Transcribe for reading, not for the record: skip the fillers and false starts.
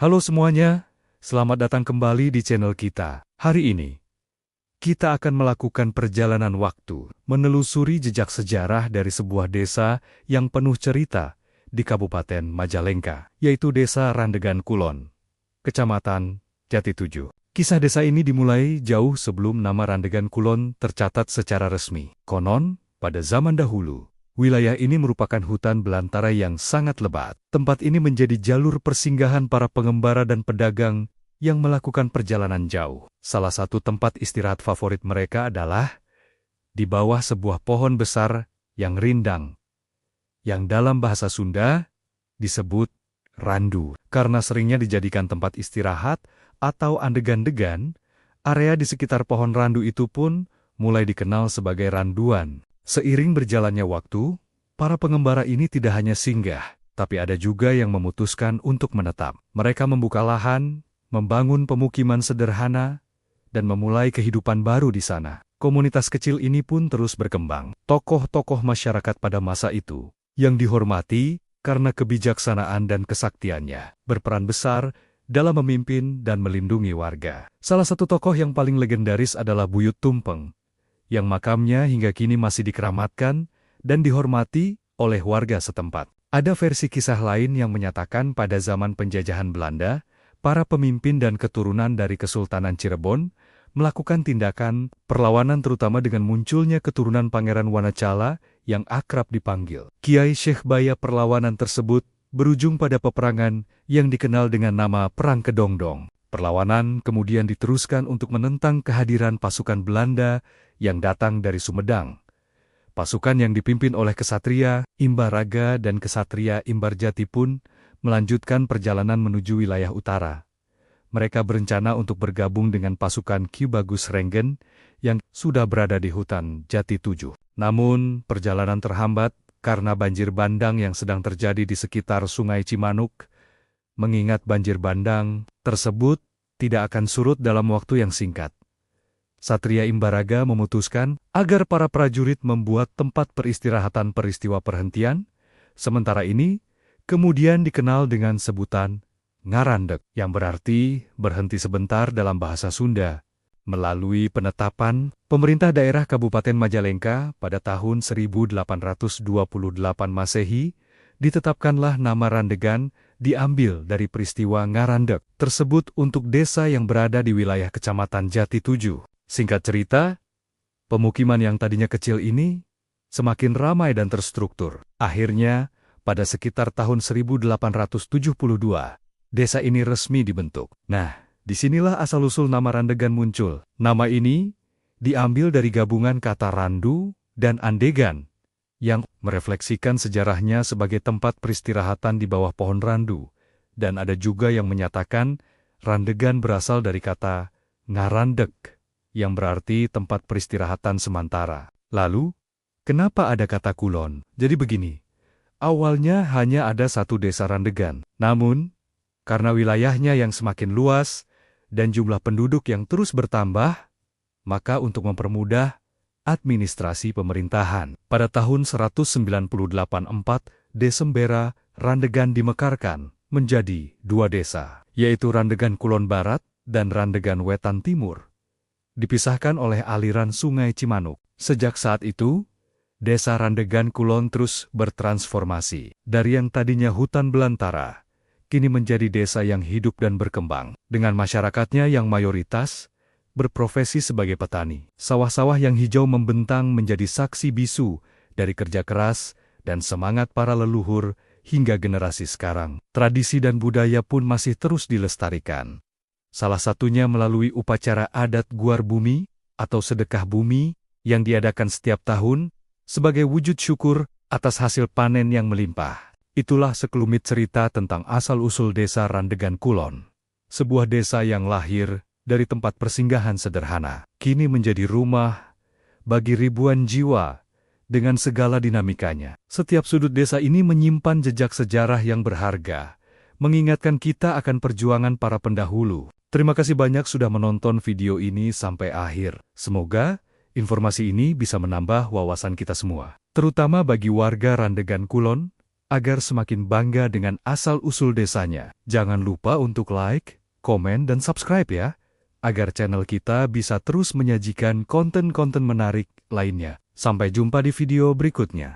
Halo semuanya, selamat datang kembali di channel kita. Hari ini, kita akan melakukan perjalanan waktu, menelusuri jejak sejarah dari sebuah desa yang penuh cerita di Kabupaten Majalengka, yaitu Desa Randegan Kulon, Kecamatan Jati 7. Kisah desa ini dimulai jauh sebelum nama Randegan Kulon tercatat secara resmi. Konon, pada zaman dahulu, wilayah ini merupakan hutan belantara yang sangat lebat. Tempat ini menjadi jalur persinggahan para pengembara dan pedagang yang melakukan perjalanan jauh. Salah satu tempat istirahat favorit mereka adalah di bawah sebuah pohon besar yang rindang, yang dalam bahasa Sunda disebut randu. Karena seringnya dijadikan tempat istirahat atau andegan-degan, area di sekitar pohon randu itu pun mulai dikenal sebagai randuan. Seiring berjalannya waktu, para pengembara ini tidak hanya singgah, tapi ada juga yang memutuskan untuk menetap. Mereka membuka lahan, membangun pemukiman sederhana, dan memulai kehidupan baru di sana. Komunitas kecil ini pun terus berkembang. Tokoh-tokoh masyarakat pada masa itu, yang dihormati karena kebijaksanaan dan kesaktiannya, berperan besar dalam memimpin dan melindungi warga. Salah satu tokoh yang paling legendaris adalah Buyut Tumpeng, yang makamnya hingga kini masih dikeramatkan dan dihormati oleh warga setempat. Ada versi kisah lain yang menyatakan pada zaman penjajahan Belanda, para pemimpin dan keturunan dari Kesultanan Cirebon melakukan tindakan perlawanan terutama dengan munculnya keturunan Pangeran Wanacala yang akrab dipanggil Kiai Syekh Baya. Perlawanan tersebut berujung pada peperangan yang dikenal dengan nama Perang Kedongdong. Perlawanan kemudian diteruskan untuk menentang kehadiran pasukan Belanda yang datang dari Sumedang. Pasukan yang dipimpin oleh Kesatria Imbaraga dan Kesatria Imbarjati pun melanjutkan perjalanan menuju wilayah utara. Mereka berencana untuk bergabung dengan pasukan Ki Bagus Renggen yang sudah berada di hutan Jati 7. Namun, perjalanan terhambat karena banjir bandang yang sedang terjadi di sekitar Sungai Cimanuk. Mengingat banjir bandang tersebut tidak akan surut dalam waktu yang singkat, Satria Imbaraga memutuskan agar para prajurit membuat tempat peristirahatan peristiwa perhentian. Sementara ini, kemudian dikenal dengan sebutan Ngarandek, yang berarti berhenti sebentar dalam bahasa Sunda. Melalui penetapan pemerintah daerah Kabupaten Majalengka pada tahun 1828 Masehi, ditetapkanlah nama Randegan diambil dari peristiwa Ngarandek tersebut untuk desa yang berada di wilayah Kecamatan Jati 7. Singkat cerita, pemukiman yang tadinya kecil ini semakin ramai dan terstruktur. Akhirnya, pada sekitar tahun 1872, desa ini resmi dibentuk. Nah, disinilah asal-usul nama Randegan muncul. Nama ini diambil dari gabungan kata randu dan andegan, yang merefleksikan sejarahnya sebagai tempat peristirahatan di bawah pohon randu. Dan ada juga yang menyatakan Randegan berasal dari kata ngarandek, yang berarti tempat peristirahatan sementara. Lalu, kenapa ada kata kulon? Jadi begini, awalnya hanya ada satu desa Randegan. Namun, karena wilayahnya yang semakin luas dan jumlah penduduk yang terus bertambah, maka untuk mempermudah administrasi pemerintahan, pada tahun 198 Desembera, Randegan dimekarkan menjadi dua desa, yaitu Randegan Kulon Barat dan Randegan Wetan Timur, dipisahkan oleh aliran Sungai Cimanuk. Sejak saat itu, Desa Randegan Kulon terus bertransformasi. Dari yang tadinya hutan belantara, kini menjadi desa yang hidup dan berkembang, dengan masyarakatnya yang mayoritas berprofesi sebagai petani. Sawah-sawah yang hijau membentang menjadi saksi bisu dari kerja keras dan semangat para leluhur hingga generasi sekarang. Tradisi dan budaya pun masih terus dilestarikan. Salah satunya melalui upacara adat Guar Bumi atau sedekah bumi yang diadakan setiap tahun sebagai wujud syukur atas hasil panen yang melimpah. Itulah sekelumit cerita tentang asal-usul desa Randegan Kulon. Sebuah desa yang lahir dari tempat persinggahan sederhana, kini menjadi rumah bagi ribuan jiwa dengan segala dinamikanya. Setiap sudut desa ini menyimpan jejak sejarah yang berharga, mengingatkan kita akan perjuangan para pendahulu. Terima kasih banyak sudah menonton video ini sampai akhir. Semoga informasi ini bisa menambah wawasan kita semua, terutama bagi warga Randegan Kulon, agar semakin bangga dengan asal-usul desanya. Jangan lupa untuk like, komen, dan subscribe ya, agar channel kita bisa terus menyajikan konten-konten menarik lainnya. Sampai jumpa di video berikutnya.